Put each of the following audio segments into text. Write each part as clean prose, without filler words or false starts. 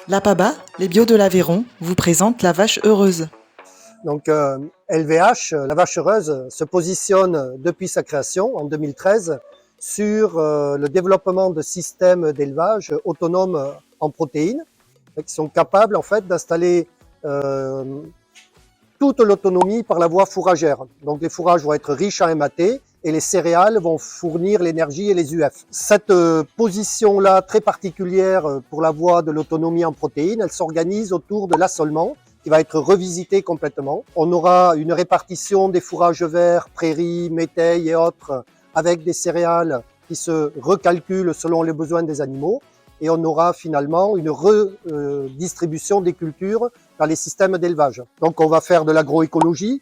L'APABA, les Bio de l'Aveyron, vous présente la vache heureuse. Donc LVH, la vache heureuse, se positionne depuis sa création en 2013 sur le développement de systèmes d'élevage autonomes en protéines qui sont capables en fait d'installer toute l'autonomie par la voie fourragère. Donc les fourrages vont être riches en MAT et les céréales vont fournir l'énergie et les UF. Cette position-là très particulière pour la voie de l'autonomie en protéines, elle s'organise autour de l'assolement qui va être revisité complètement. On aura une répartition des fourrages verts, prairies, métailles et autres avec des céréales qui se recalculent selon les besoins des animaux. Et on aura finalement une redistribution des cultures dans les systèmes d'élevage. Donc on va faire de l'agroécologie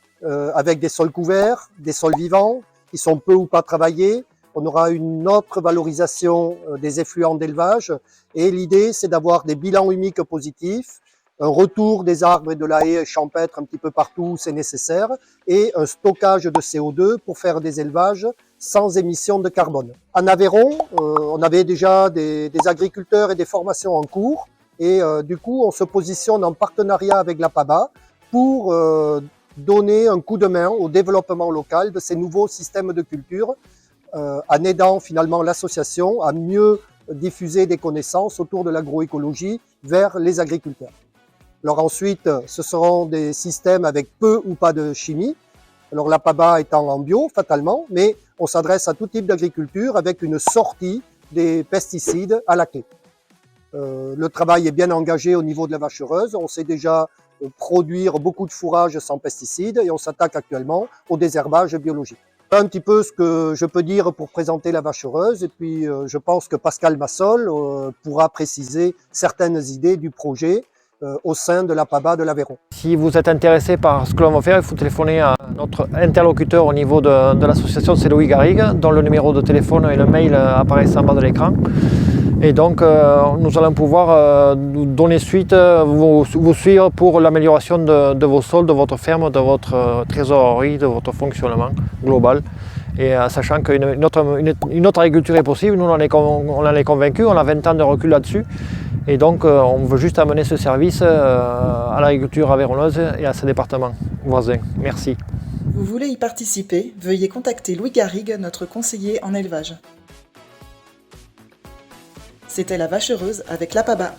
avec des sols couverts, des sols vivants qui sont peu ou pas travaillés. On aura une autre valorisation des effluents d'élevage et l'idée c'est d'avoir des bilans humiques positifs, un retour des arbres et de la haie champêtre un petit peu partout où c'est nécessaire et un stockage de CO2 pour faire des élevages sans émissions de carbone. En Aveyron, on avait déjà des agriculteurs et des formations en cours et du coup on se positionne en partenariat avec l'APABA pour donner un coup de main au développement local de ces nouveaux systèmes de culture en aidant finalement l'association à mieux diffuser des connaissances autour de l'agroécologie vers les agriculteurs. Alors ensuite, ce seront des systèmes avec peu ou pas de chimie. Alors l'APABA étant en bio, fatalement, mais on s'adresse à tout type d'agriculture avec une sortie des pesticides à la clé. Le travail est bien engagé au niveau de la vache heureuse. On sait déjà produire beaucoup de fourrage sans pesticides et on s'attaque actuellement au désherbage biologique. Un petit peu ce que je peux dire pour présenter la vache heureuse et puis je pense que Pascal Massol pourra préciser certaines idées du projet au sein de l'APABA de l'Aveyron. Si vous êtes intéressé par ce que l'on va faire, il faut téléphoner à notre interlocuteur au niveau de l'association, c'est Louis Garrigue, dont le numéro de téléphone et le mail apparaissent en bas de l'écran. Et donc nous allons pouvoir nous donner suite, vous suivre pour l'amélioration de vos sols, de votre ferme, de votre trésorerie, de votre fonctionnement global. Et sachant qu'une autre agriculture est possible, nous on en est convaincus, on a 20 ans de recul là-dessus. Et donc on veut juste amener ce service à l'agriculture aveyronnaise et à ses départements voisins. Merci. Vous voulez y participer? Veuillez contacter Louis Garrigue, notre conseiller en élevage. C'était la vache heureuse avec l'APABA.